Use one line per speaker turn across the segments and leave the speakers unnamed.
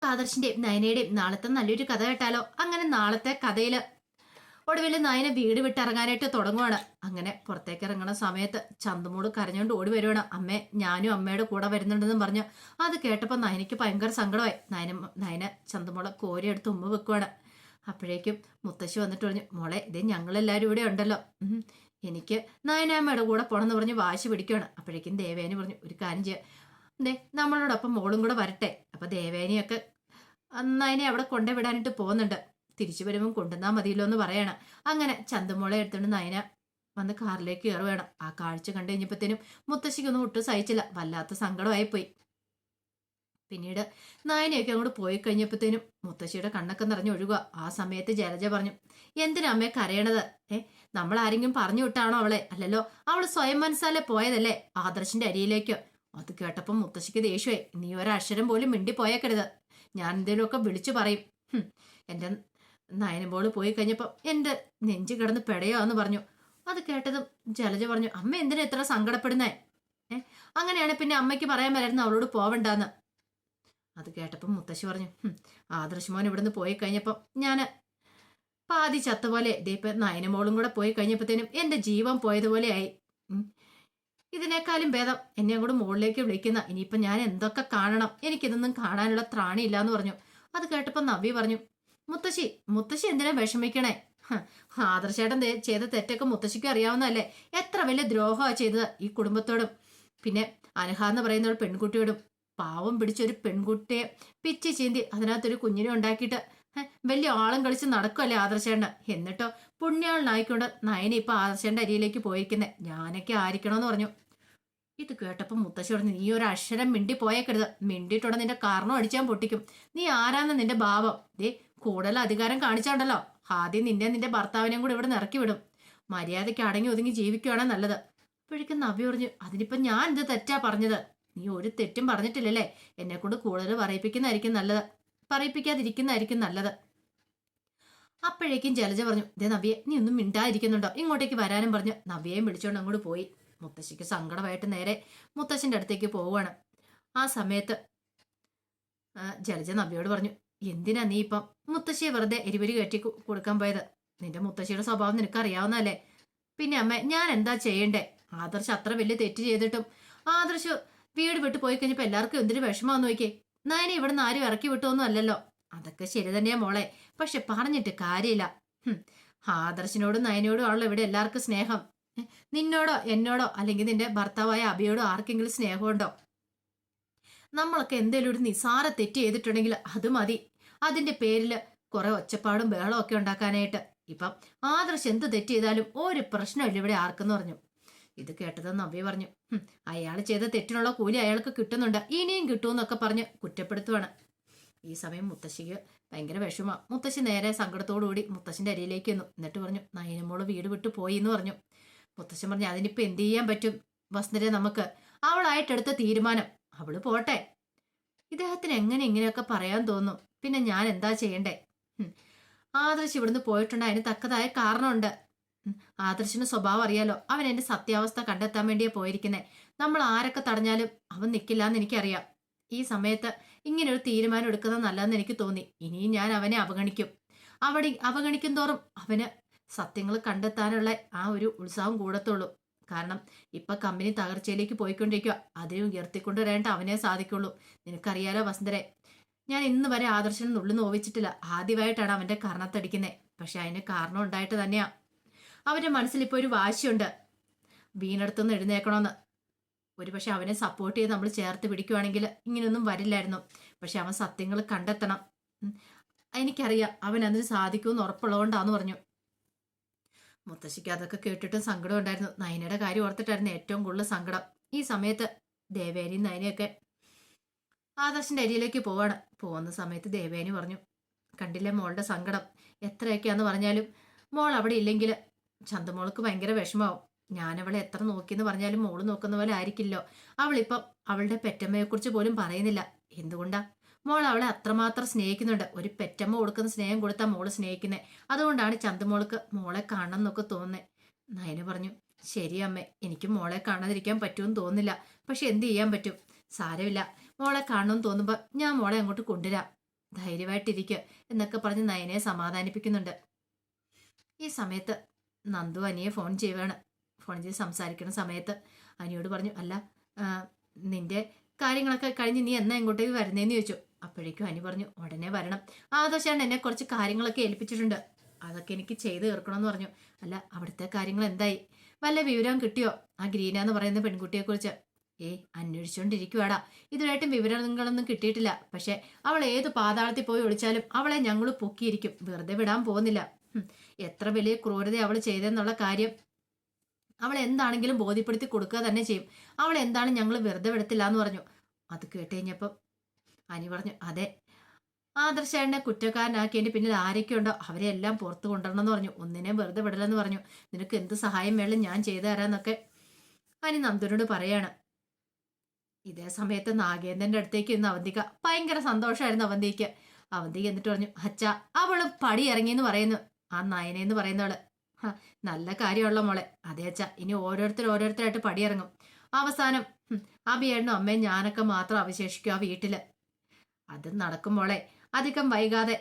ആദർശിന്റെയും നയനയുടെയും നാളത്തെ നല്ലൊരു കഥ കേട്ടാലോ? അങ്ങനെ നാളത്തെ കഥയില് ഒടുവിൽ നയന വീട് വിട്ടിറങ്ങാനായിട്ട് തുടങ്ങുവാണ്. അങ്ങനെ പുറത്തേക്ക് ഇറങ്ങുന്ന സമയത്ത് ചന്തുമോള് കരഞ്ഞോണ്ട് ഓടി വരുവാണ്. അമ്മേ, ഞാനും അമ്മയുടെ കൂടെ വരുന്നുണ്ടെന്നും പറഞ്ഞു. അത് കേട്ടപ്പോൾ നയനയ്ക്ക് ഭയങ്കര സങ്കടമായി. നയന ചന്തുമോളെ കോരിയെടുത്ത് ഉമ്മ വെക്കുവാണ്. അപ്പോഴേക്കും മുത്തശ്ശി വന്നിട്ട് പറഞ്ഞു, മോളെ ഇത് ഞങ്ങളെല്ലാവരും ഇവിടെ ഉണ്ടല്ലോ, എനിക്ക് നയനാമ്മയുടെ കൂടെ പോണെന്ന് പറഞ്ഞ് വാശി പിടിക്കുകയാണ്. അപ്പോഴേക്കും ദേവേനി പറഞ്ഞു, ഒരു കാര്യം ചെയ്യാം, നമ്മളോടൊപ്പം മോളും കൂടെ വരട്ടെ. അപ്പൊ ദേവേനിയൊക്കെ നയനെ അവിടെ കൊണ്ടുവിടാനായിട്ട് പോകുന്നുണ്ട്. തിരിച്ചു വരുമ്പോൾ കൊണ്ടുവന്നാൽ മതിയല്ലോ എന്ന് പറയണം. അങ്ങനെ ചന്തുമോളെ എടുത്തുകൊണ്ട് നയന വന്ന് കാറിലേക്ക് കയറുകയാണ്. ആ കാഴ്ച കണ്ടു കഴിഞ്ഞപ്പോഴത്തേനും മുത്തശ്ശിക്കൊന്നും ഒട്ടും സഹിച്ചില്ല. വല്ലാത്ത സങ്കടമായിപ്പോയി. പിന്നീട് നയനയൊക്കെ അങ്ങോട്ട് പോയി കഴിഞ്ഞപ്പോഴത്തേനും മുത്തശ്ശിയുടെ കണ്ണൊക്കെ നിറഞ്ഞു ഒഴുകുക. ആ സമയത്ത് ജലജ പറഞ്ഞു, എന്തിനാ അമ്മയെ കരയണത്? നമ്മൾ ആരെങ്കിലും പറഞ്ഞു വിട്ടാണോ അവളെ? അല്ലല്ലോ, അവൾ സ്വയം മനസ്സാലെ പോയതല്ലേ ആദർശിന്റെ അരിയിലേക്ക്. അത് കേട്ടപ്പം മുത്തശ്ശിക്ക് ദേഷ്യമായി. നീ ഒരക്ഷരം പോലും മിണ്ടി പോയേക്കരുത്, ഞാൻ എന്തെങ്കിലുമൊക്കെ വിളിച്ചു പറയും. എന്റെ നയനമ്പോൾ പോയി കഴിഞ്ഞപ്പോൾ എൻ്റെ നെഞ്ചു കിടന്ന് പെടയാന്ന് പറഞ്ഞു. അത് കേട്ടതും ജലജ പറഞ്ഞു, അമ്മ എന്തിനാ ഇത്ര സങ്കടപ്പെടുന്നേ? അങ്ങനെയാണ് പിന്നെ അമ്മയ്ക്ക് പറയാൻ വരായിരുന്നു അവളോട് പോവണ്ടെന്ന്. അത് കേട്ടപ്പം മുത്തശ്ശി പറഞ്ഞു, ആദർശ് മോൻ ഇവിടുന്ന് പോയി കഴിഞ്ഞപ്പോൾ ഞാൻ പാതി ചത്തപോലെ, ഇതേപ്പം നയനമോളും കൂടെ പോയി കഴിഞ്ഞപ്പോഴത്തേനും എൻ്റെ ജീവൻ പോയതുപോലെയായി. ഇതിനേക്കാളും ഭേദം എന്നെ അങ്ങോട്ട് മുകളിലേക്ക് വിളിക്കുന്ന. ഇനിയിപ്പം ഞാൻ എന്തൊക്കെ കാണണം? എനിക്കിതൊന്നും കാണാനുള്ള ത്രാണിയില്ല എന്ന് പറഞ്ഞു. അത് കേട്ടപ്പോൾ നവ്യ പറഞ്ഞു, മുത്തശ്ശി എന്തിനാ വിഷമിക്കണേ? ആദർശേട്ടൻ ചെയ്ത തെറ്റൊക്കെ മുത്തശ്ശിക്കും അറിയാവുന്നതല്ലേ? എത്ര വലിയ ദ്രോഹമാണ് ചെയ്തത് ഈ കുടുംബത്തോടും. പിന്നെ അനഹ എന്ന് പറയുന്ന ഒരു പെൺകുട്ടിയോടും. പാവം പിടിച്ചൊരു പെൺകുട്ടിയെ പിച്ചി ചീന്തി അതിനകത്തൊരു കുഞ്ഞിനെ ഉണ്ടാക്കിയിട്ട് വലിയ ആളും കളിച്ച് നടക്കുമല്ലേ ആദർശേട്ടൻ. എന്നിട്ടോ പുണ്യാളനായിക്കൊണ്ട് നയന ഇപ്പൊ ആദർശേന്റെ അരിയിലേക്ക് പോയിരിക്കുന്നേ. ഞാനൊക്കെ ആയിരിക്കണമെന്ന് പറഞ്ഞു. ഇത് കേട്ടപ്പോൾ മുത്തശ്ശി പറഞ്ഞു, നീ ഒരു അക്ഷരം മിണ്ടി പോയേക്കരുത്. മിണ്ടിയിട്ടുടെ നിന്റെ കാരണം അടിച്ചാൻ പൊട്ടിക്കും. നീ ആരാന്ന് നിന്റെ ഭാവം? കൂടുതൽ അധികാരം കാണിച്ചാണ്ടല്ലോ ആദ്യം നിന്റെ ഭർത്താവിനെയും കൂടെ ഇവിടെ ഇറക്കി വിടും. മര്യാദയ്ക്ക് അടങ്ങി ഒതുങ്ങി ജീവിക്കുകയാണ് നല്ലത്. അപ്പോഴേക്കും നവ്യ പറഞ്ഞു, അതിനിപ്പം ഞാൻ എന്ത് തെറ്റാ പറഞ്ഞത്? നീ ഒരു തെറ്റും പറഞ്ഞിട്ടില്ലല്ലേ? എന്നെ കൊണ്ട് കൂടുതൽ പറയിപ്പിക്കാതിരിക്കുന്നതായിരിക്കും നല്ലത്. അപ്പോഴേക്കും ജലജ പറഞ്ഞു, നവ്യെ, നീ ഒന്നും മിണ്ടാതിരിക്കുന്നുണ്ടോ? ഇങ്ങോട്ടേക്ക് വരാനും പറഞ്ഞു നവ്യയും വിളിച്ചോണ്ട് അങ്ങോട്ട് പോയി. മുത്തശ്ശിക്ക് സങ്കടമായിട്ട് നേരെ മുത്തശ്ശന്റെ അടുത്തേക്ക് പോവുകയാണ്. ആ സമയത്ത് ജലജ നവ്യോട് പറഞ്ഞു, എന്തിനാ നീ ഇപ്പം മുത്തശ്ശിയെ വെറുതെ എരിവരി കയറ്റി കൊടുക്കാൻ പോയത്? നിന്റെ മുത്തശ്ശിയുടെ സ്വഭാവം നിനക്ക് അറിയാവുന്നതല്ലേ? പിന്നെ അമ്മ, ഞാൻ എന്താ ചെയ്യണ്ടേ? ആദർശ് അത്ര വലിയ തെറ്റ് ചെയ്തിട്ടും ആദർശ് വീട് വിട്ടു പോയി കഴിഞ്ഞപ്പോ എല്ലാവർക്കും എന്തൊരു വിഷമാന്ന് നോക്കിയേ. നയനെ ഇവിടെ നിന്ന് ആരും ഇറക്കി വിട്ടൊന്നും അല്ലല്ലോ. അതൊക്കെ ശരി തന്നെയാ മോളെ, പക്ഷെ പറഞ്ഞിട്ട് കാര്യമില്ല. ആദർശിനോടും നയനോടും ആണല്ലോ ഇവിടെ എല്ലാവർക്കും സ്നേഹം. നിന്നോടോ എന്നോടോ അല്ലെങ്കിൽ നിന്റെ ഭർത്താവായ അഭിയോടോ ആർക്കെങ്കിലും സ്നേഹമുണ്ടോ? നമ്മളൊക്കെ എന്തെങ്കിലും ഒരു നിസാര തെറ്റ് ചെയ്തിട്ടുണ്ടെങ്കിൽ അത് മതി അതിന്റെ പേരിൽ കുറെ ഒച്ചപ്പാടും ബഹളവും ഒക്കെ ഉണ്ടാക്കാനായിട്ട്. ഇപ്പം ആദർശ് എന്ത് തെറ്റ് ചെയ്താലും ഒരു പ്രശ്നമില്ല ഇവിടെ ആർക്കെന്ന് പറഞ്ഞു. ഇത് കേട്ടത് നവ്യ പറഞ്ഞു, അയാൾ ചെയ്ത തെറ്റിനുള്ള കൂലി അയാൾക്ക് കിട്ടുന്നുണ്ട്, ഇനിയും കിട്ടുമെന്നൊക്കെ പറഞ്ഞ് കുറ്റപ്പെടുത്തുവാണ്. ഈ സമയം മുത്തശ്ശിക്ക് ഭയങ്കര വിഷമ. മുത്തശ്ശി നേരെ സങ്കടത്തോടുകൂടി മുത്തശ്ശിന്റെ അരിയിലേക്ക് വന്നു. എന്നിട്ട് പറഞ്ഞു, നയനമോള് വീട് വിട്ടു പോയി എന്ന് പറഞ്ഞു. മുത്തശ്ശൻ പറഞ്ഞു, അതിനിപ്പോ എന്ത് ചെയ്യാൻ പറ്റും വസുന്ധര? നമുക്ക് അവളായിട്ടെടുത്ത തീരുമാനം, അവള് പോട്ടെ. ഇദ്ദേഹത്തിന് എങ്ങനെ ഇങ്ങനെയൊക്കെ പറയാൻ തോന്നും? പിന്നെ ഞാൻ എന്താ ചെയ്യണ്ടേ? ആദർശ് ഇവിടുന്ന് പോയിട്ടുണ്ട്, അതിന് തക്കതായ കാരണമുണ്ട്. ആദർശിന് സ്വഭാവം അറിയാലോ, അവൻ എന്റെ സത്യാവസ്ഥ കണ്ടെത്താൻ വേണ്ടിയാ പോയിരിക്കുന്നേ. നമ്മൾ ആരൊക്കെ തടഞ്ഞാലും അവൻ നിൽക്കില്ല എന്ന് എനിക്കറിയാം. ഈ സമയത്ത് ഇങ്ങനെ ഒരു തീരുമാനം എടുക്കുന്നത് നല്ലതെന്ന് എനിക്ക് തോന്നി. ഇനിയും ഞാൻ അവനെ അവഗണിക്കും തോറും അവന് സത്യങ്ങൾ കണ്ടെത്താനുള്ള ആ ഒരു ഉത്സാഹം കൂടത്തുള്ളൂ. കാരണം ഇപ്പൊ കമ്പനി തകർച്ചയിലേക്ക് പോയിക്കൊണ്ടിരിക്കുക. അതിനെ ഉയർത്തിക്കൊണ്ട് വരേണ്ട അവനെ സാധിക്കുള്ളൂ. നിനക്കറിയാലോ വസുന്ധരെ, ഞാൻ ഇന്ന് വരെ ആദർശന് നുള്ളി നോവിച്ചിട്ടില്ല. ആദ്യമായിട്ടാണ് അവന്റെ കർണത്തടിക്കുന്നത്. പക്ഷെ അതിന് കാരണം ഉണ്ടായിട്ട് തന്നെയാ. അവന്റെ മനസ്സിൽ ഇപ്പൊ ഒരു വാശിയുണ്ട്, വീണെടുത്തൊന്ന് എഴുന്നേക്കണമെന്ന്. ഒരു പക്ഷെ അവനെ സപ്പോർട്ട് ചെയ്ത് നമ്മൾ ചേർത്ത് പിടിക്കുവാണെങ്കിൽ ഇങ്ങനെയൊന്നും വരില്ലായിരുന്നു. പക്ഷെ അവൻ സത്യങ്ങൾ കണ്ടെത്തണം. എനിക്കറിയാം അവൻ അതിന് സാധിക്കുമെന്ന് ഉറപ്പുള്ളതുകൊണ്ടാന്ന് പറഞ്ഞു. മുത്തശ്ശിക്ക് അതൊക്കെ കേട്ടിട്ടും സങ്കടം ഉണ്ടായിരുന്നു. നയനയുടെ കാര്യം ഓർത്തിട്ടായിരുന്നു ഏറ്റവും കൂടുതൽ സങ്കടം. ഈ സമയത്ത് ദേവേനിയും നയനയൊക്കെ ആദർശിന്റെ അരിയിലേക്ക് പോകുന്ന സമയത്ത് ദേവേനി പറഞ്ഞു, കണ്ടില്ലേ മോളുടെ സങ്കടം? എത്രയൊക്കെയാന്ന് പറഞ്ഞാലും മോൾ അവിടെ ഇല്ലെങ്കിൽ ചന്തമോൾക്ക് ഭയങ്കര വിഷമാവും. ഞാനവളെ എത്ര നോക്കിയെന്ന് പറഞ്ഞാലും മോള് നോക്കുന്ന പോലെ ആയിരിക്കില്ലോ. അവളിപ്പം അവളുടെ പെറ്റമ്മയെക്കുറിച്ച് പോലും പറയുന്നില്ല. എന്തുകൊണ്ടാ? മോൾ അവളെ അത്രമാത്രം സ്നേഹിക്കുന്നുണ്ട്. ഒരു പെറ്റമ്മ കൊടുക്കുന്ന സ്നേഹം കൊടുത്താൽ മോള് സ്നേഹിക്കുന്നത്. അതുകൊണ്ടാണ് ചന്തമോൾക്ക് മോളെ കാണണം എന്നൊക്കെ തോന്നുന്നത്. നയന പറഞ്ഞു, ശരി അമ്മേ, എനിക്ക് മോളെ കാണാതിരിക്കാൻ പറ്റുമെന്ന് തോന്നുന്നില്ല. പക്ഷെ എന്ത് ചെയ്യാൻ പറ്റും? സാരമില്ല, മോളെ കാണണമെന്ന് തോന്നുമ്പോൾ ഞാൻ മോളെ അങ്ങോട്ട് കൊണ്ടുവരാം. ധൈര്യമായിട്ടിരിക്കുക എന്നൊക്കെ പറഞ്ഞ് നയനയെ സമാധാനിപ്പിക്കുന്നുണ്ട്. ഈ സമയത്ത് നന്ദു അനിയെ ഫോൺ ചെയ്യുകയാണ്. ഫോൺ ചെയ്ത് സംസാരിക്കുന്ന സമയത്ത് അനിയോട് പറഞ്ഞു, അല്ല നിന്റെ കാര്യങ്ങളൊക്കെ കഴിഞ്ഞ് നീ എന്നാ ഇങ്ങോട്ടേക്ക് വരുന്നേന്ന് ചോദിച്ചു. അപ്പോഴേക്കും അനി പറഞ്ഞു, ഉടനെ വരണം. ആദർശാണ് എന്നെ കുറച്ച് കാര്യങ്ങളൊക്കെ ഏൽപ്പിച്ചിട്ടുണ്ട്, അതൊക്കെ എനിക്ക് ചെയ്ത് തീർക്കണമെന്ന് പറഞ്ഞു. അല്ല അവിടുത്തെ കാര്യങ്ങൾ എന്തായി, വല്ല വിവരം കിട്ടിയോ ആ ഗ്രീന എന്ന് പറയുന്ന പെൺകുട്ടിയെ കുറിച്ച്? അന്വേഷിച്ചുകൊണ്ടിരിക്കുവാടാ, ഇതുവരായിട്ടും വിവരങ്ങളൊന്നും കിട്ടിയിട്ടില്ല. പക്ഷെ അവൾ ഏത് പാതാളത്തിൽ പോയി ഒളിച്ചാലും അവളെ ഞങ്ങൾ പൊക്കിയിരിക്കും, വെറുതെ വിടാൻ പോകുന്നില്ല. എത്ര വലിയ ക്രൂരത അവൾ ചെയ്തെന്നുള്ള കാര്യം അവൾ എന്താണെങ്കിലും ബോധ്യപ്പെടുത്തി കൊടുക്കുക തന്നെ ചെയ്യും. അവൾ എന്താണ് ഞങ്ങൾ വെറുതെ വിടത്തില്ല എന്ന് പറഞ്ഞു. അത് കേട്ട് കഴിഞ്ഞപ്പം അനി പറഞ്ഞു, അതെ, ആദർശേട്ടനെ കുറ്റക്കാരനാക്കിയതിന്റെ പിന്നിൽ ആരൊക്കെ ഉണ്ടോ അവരെ എല്ലാം പുറത്തു കൊണ്ടുവരണം എന്ന് പറഞ്ഞു. ഒന്നിനെ വെറുതെ വിടലെന്ന് പറഞ്ഞു. നിനക്ക് എന്ത് സഹായം വേണം ഞാൻ ചെയ്തു തരാന്നൊക്കെ അനി നന്ദുനോട് പറയാണ്. ഇതേ സമയത്ത് നാഗേന്ദ്രന്റെ അടുത്തേക്ക് ഇന്ന് അവന്തിക ഭയങ്കര സന്തോഷമായിരുന്നു അവന്തിക്ക്. അവന്തിക എന്നിട്ട് പറഞ്ഞു, അച്ഛ അവള് പടി ഇറങ്ങിയെന്ന് പറയുന്നു, ആ നയനെന്ന് പറയുന്നവള്. നല്ല കാര്യമുള്ള മോളെ. അതേ അച്ഛ, ഇനി ഓരോരുത്തരായിട്ട് പടിയിറങ്ങും. അവസാനം ആ ബിയേണ്ണും അമ്മയും ഞാനൊക്കെ മാത്രം അവശേഷിക്കും ആ വീട്ടില്. അത് നടക്കും മോളെ. അധികം വൈകാതെ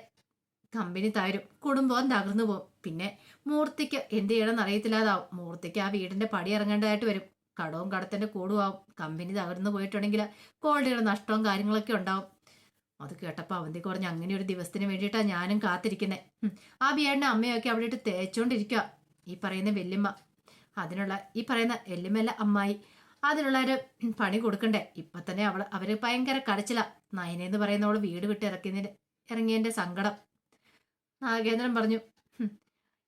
കമ്പനി തകരും, കുടുംബവും തകർന്നു പോകും. പിന്നെ മൂർത്തിക്ക് എന്ത് ചെയ്യണമെന്ന് അറിയത്തില്ലാതാവും. മൂർത്തിക്ക് ആ വീടിന്റെ പടി ഇറങ്ങേണ്ടതായിട്ട് വരും. കടവും കടത്തിന്റെ കൂടുമാവും. കമ്പനി തകർന്നു പോയിട്ടുണ്ടെങ്കിൽ കോടിയുടെ നഷ്ടവും കാര്യങ്ങളൊക്കെ ഉണ്ടാവും. അത് കേട്ടപ്പോൾ അവന്തി കുറഞ്ഞ് അങ്ങനെ ഒരു ദിവസത്തിന് വേണ്ടിയിട്ടാണ് ഞാനും കാത്തിരിക്കുന്നത്. ആ ബിയേണ്ണ അമ്മയൊക്കെ അവിടെ ഇട്ട് തേച്ചോണ്ടിരിക്കുക ഈ പറയുന്ന വല്യമ്മ. അതിനുള്ള ഈ പറയുന്ന വല്യമ്മല്ല അമ്മായി, അതിനുള്ളൊരു പണി കൊടുക്കണ്ടേ. ഇപ്പൊ തന്നെ അവര് ഭയങ്കര കരച്ചില. നയനെന്ന് പറയുന്നവള് വീട് വിട്ട് ഇറങ്ങിയതിന്റെ സങ്കടം. നാഗേന്ദ്രൻ പറഞ്ഞു,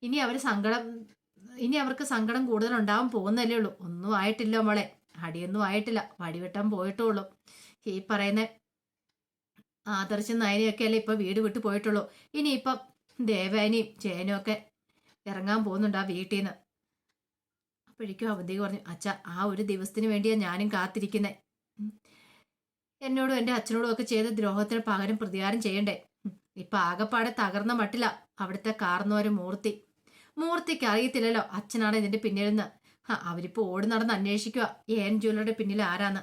ഇനി അവർക്ക് സങ്കടം കൂടുതൽ ഉണ്ടാവാൻ പോകുന്നല്ലേ ഉള്ളൂ. ഒന്നും ആയിട്ടില്ല മോളെ, അടിയൊന്നും ആയിട്ടില്ല, വടിവെട്ടാൻ പോയിട്ടുള്ളൂ. ഈ പറയുന്ന ആദർശം നയനയൊക്കെ അല്ലേ ഇപ്പൊ വീട് വിട്ട് പോയിട്ടുള്ളൂ. ഇനിയിപ്പം ദേവാനിയും ചേനും ഒക്കെ ഇറങ്ങാൻ പോകുന്നുണ്ട് ആ വീട്ടിൽ നിന്ന്. അപ്പോഴേക്കും അവന്തി പറഞ്ഞു, അച്ഛ ആ ഒരു ദിവസത്തിന് വേണ്ടിയാണ് ഞാനും കാത്തിരിക്കുന്നത്. എന്നോടും എൻ്റെ അച്ഛനോടും ഒക്കെ ചെയ്ത ദ്രോഹത്തിന് പകരം പ്രതികാരം ചെയ്യണ്ടേ. ഇപ്പൊ ആകെപ്പാടെ തകർന്ന മട്ടില്ല അവിടുത്തെ കാർന്നവര് മൂർത്തിക്ക് അറിയത്തില്ലല്ലോ അച്ഛനാണ് ഇതിന്റെ പിന്നിലെന്ന്. അവരിപ്പോ ഓടി നടന്ന് അന്വേഷിക്കുക ഏൻ ജ്വല്ലറിയുടെ പിന്നിൽ ആരാന്ന്.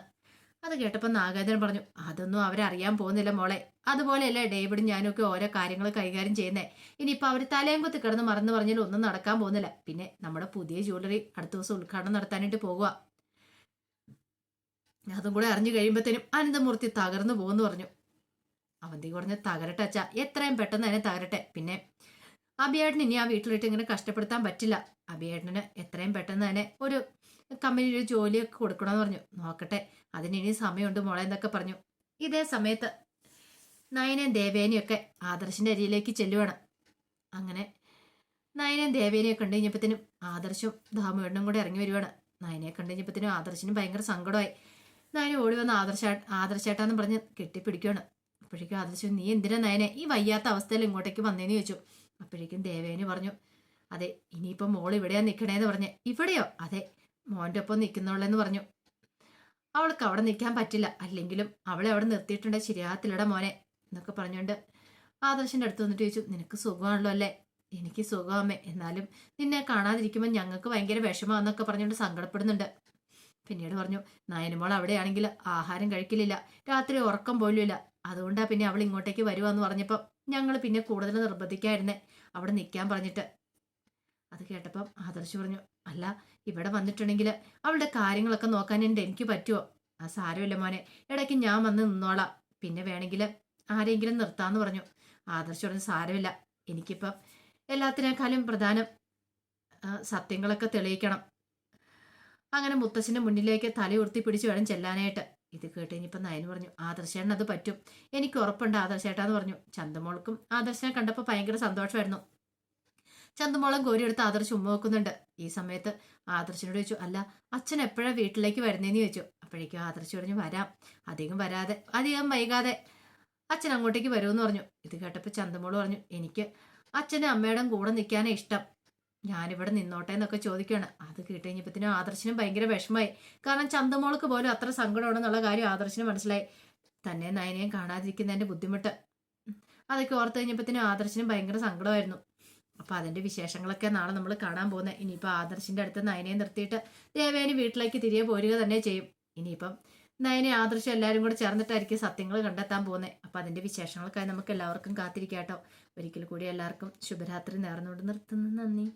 അത് കേട്ടപ്പോൾ നാഗേന്ദ്രൻ പറഞ്ഞു, അതൊന്നും അവരറിയാൻ പോകുന്നില്ല മോളെ. അതുപോലെയല്ലേ ഡേവിഡും ഞാനും ഒക്കെ ഓരോ കാര്യങ്ങൾ കൈകാര്യം ചെയ്യുന്നേ. ഇനിയിപ്പോൾ അവർ തലയും കുത്തി കിടന്ന് മറന്നു പറഞ്ഞാൽ ഒന്നും നടക്കാൻ പോകുന്നില്ല. പിന്നെ നമ്മുടെ പുതിയ ജ്വല്ലറി അടുത്ത ദിവസം ഉദ്ഘാടനം നടത്താനായിട്ട് പോകുക. അതും കൂടെ അറിഞ്ഞു കഴിയുമ്പോഴത്തേനും അനന്തമൂർത്തി തകർന്നു പോകുന്നു പറഞ്ഞു. അവന്തി കുറഞ്ഞ് തകരട്ടെ അച്ഛ, എത്രയും പെട്ടെന്ന് തന്നെ തകരട്ടെ. പിന്നെ അഭിയേട്ടന് ഇനി ആ വീട്ടിലിട്ട് ഇങ്ങനെ കഷ്ടപ്പെടുത്താൻ പറ്റില്ല. അഭിയേട്ടന് എത്രയും പെട്ടെന്ന് തന്നെ ഒരു കമ്പനിയിൽ ഒരു ജോലിയൊക്കെ കൊടുക്കണമെന്ന് പറഞ്ഞു. നോക്കട്ടെ, അതിനി സമയമുണ്ട് മോളെ എന്നൊക്കെ പറഞ്ഞു. ഇതേ സമയത്ത് നയനയും ദേവേനയും ഒക്കെ ആദർശിന്റെ അരിയിലേക്ക് ചെല്ലുവാണ്. അങ്ങനെ നയനയും ദേവേനയും കണ്ടു കഴിഞ്ഞപ്പോഴത്തേനും ആദർശും ദാമുവേട്ടനും കൂടെ ഇറങ്ങി വരുവാണ്. നയനയെ കണ്ടു കഴിഞ്ഞപ്പോഴത്തേനും ആദർശിനും ഭയങ്കര സങ്കടമായി. നയന ഓടി വന്ന് ആദർശേട്ടാന്ന് പറഞ്ഞ് കെട്ടിപ്പിടിക്കുകയാണ്. അപ്പോഴേക്കും ആദർശം, നീ എന്തിനാ നയനെ ഈ വയ്യാത്ത അവസ്ഥയിൽ ഇങ്ങോട്ടേക്ക് വന്നേന്ന് ചോദിച്ചു. അപ്പോഴേക്കും ദേവേന് പറഞ്ഞു, അതെ ഇനിയിപ്പം മോൾ ഇവിടെയാ നിൽക്കണേന്ന് പറഞ്ഞ്. ഇവിടെയോ? അതെ, മോൻ്റെ ഒപ്പം നിൽക്കുന്നുള്ളെന്ന് പറഞ്ഞു. അവൾക്ക് അവിടെ നിൽക്കാൻ പറ്റില്ല, അല്ലെങ്കിലും അവളെ അവിടെ നിർത്തിയിട്ടുണ്ട്, ശരിയാകത്തില്ലട മോനെ എന്നൊക്കെ പറഞ്ഞുകൊണ്ട് ആദർശിന്റെ അടുത്ത് വന്നിട്ട് ചോദിച്ചു, നിനക്ക് സുഖമാണല്ലോ അല്ലേ? എനിക്ക് സുഖമേ, എന്നാലും നിന്നെ കാണാതിരിക്കുമ്പോൾ ഞങ്ങൾക്ക് ഭയങ്കര വിഷമാന്നൊക്കെ പറഞ്ഞുകൊണ്ട് സങ്കടപ്പെടുന്നുണ്ട്. പിന്നീട് പറഞ്ഞു, നയനുമോൾ അവിടെയാണെങ്കിൽ ആഹാരം കഴിക്കലില്ല, രാത്രി ഉറക്കം പോലും ഇല്ല. അതുകൊണ്ടാ പിന്നെ അവൾ ഇങ്ങോട്ടേക്ക് വരുവാന്ന് പറഞ്ഞപ്പം ഞങ്ങൾ പിന്നെ കൂടുതൽ നിർബന്ധിക്കായിരുന്നേ അവിടെ നിൽക്കാൻ പറഞ്ഞിട്ട്. അത് കേട്ടപ്പം ആദർശ് പറഞ്ഞു, അല്ല ഇവിടെ വന്നിട്ടുണ്ടെങ്കിൽ അവളുടെ കാര്യങ്ങളൊക്കെ നോക്കാൻ എനിക്ക് പറ്റുമോ? ആ സാരമില്ല മോനെ, ഇടയ്ക്ക് ഞാൻ വന്ന് നിന്നോളാം, പിന്നെ വേണമെങ്കിൽ ആരെങ്കിലും നിർത്താന്ന് പറഞ്ഞു. ആദർശ് പറഞ്ഞു, സാരമില്ല, എനിക്കിപ്പം എല്ലാത്തിനേക്കാളും പ്രധാനം സത്യങ്ങളൊക്കെ തെളിയിക്കണം. അങ്ങനെ മുത്തശ്ശന്റെ മുന്നിലേക്ക് തലയുർത്തി പിടിച്ച് വേണം ചെല്ലാനായിട്ട്. ഇത് കേട്ട് കഴിഞ്ഞപ്പോൾ നയന് പറഞ്ഞു, ആദർശേട്ടൻ അത് പറ്റും, എനിക്ക് ഉറപ്പുണ്ട് ആദർശേട്ടാന്ന് പറഞ്ഞു. ചന്ദമോൾക്കും ആദർശനെ കണ്ടപ്പോൾ ഭയങ്കര സന്തോഷമായിരുന്നു. ചന്ദമോളം കോരിയെടുത്ത് ആദർശ് ഉമ്മ വെക്കുന്നുണ്ട്. ഈ സമയത്ത് ആദർശനോട് ചോദിച്ചു, അല്ല അച്ഛൻ എപ്പോഴാണ് വീട്ടിലേക്ക് വരുന്നതെന്ന് ചോദിച്ചു. അപ്പോഴേക്കും ആദർശ് പറഞ്ഞു, വരാം, അധികം വൈകാതെ അച്ഛൻ അങ്ങോട്ടേക്ക് വരുമെന്ന് പറഞ്ഞു. ഇത് കേട്ടപ്പോൾ ചന്ദമോള് പറഞ്ഞു, എനിക്ക് അച്ഛനും അമ്മയുടെ കൂടെ നിൽക്കാനേ ഇഷ്ടം, ഞാനിവിടെ നിന്നോട്ടെ എന്നൊക്കെ ചോദിക്കുകയാണ്. അത് കേട്ട് കഴിഞ്ഞപ്പോഴത്തേനും ആദർശനും ഭയങ്കര വിഷമമായി. കാരണം ചന്ദമോൾക്ക് പോലും അത്ര സങ്കടമാണെന്നുള്ള കാര്യം ആദർശന് മനസ്സിലായി. തന്നെ നയനയും കാണാതിരിക്കുന്നതിന്റെ ബുദ്ധിമുട്ട് അതൊക്കെ ഓർത്ത് കഴിഞ്ഞപ്പോഴത്തേനും ആദർശനും ഭയങ്കര സങ്കടമായിരുന്നു. അപ്പൊ അതിന്റെ വിശേഷങ്ങളൊക്കെ നാളെ നമ്മൾ കാണാൻ പോകുന്നത്. ഇനിയിപ്പോൾ ആദർശിന്റെ അടുത്ത് നയനയെ നിർത്തിയിട്ട് ദേവേനി വീട്ടിലേക്ക് തിരികെ പോരുക തന്നെ ചെയ്യും. ഇനിയിപ്പം നയനെ ആദർശം എല്ലാവരും കൂടെ ചേർന്നിട്ടായിരിക്കും സത്യങ്ങൾ കണ്ടെത്താൻ പോകുന്നത്. അപ്പം അതിൻ്റെ വിശേഷങ്ങൾക്കായി നമുക്ക് എല്ലാവർക്കും കാത്തിരിക്കാം കേട്ടോ. ഒരിക്കൽ കൂടി എല്ലാവർക്കും ശുഭരാത്രി നേർന്നുകൊണ്ട് നിർത്തുന്നു. നന്ദി.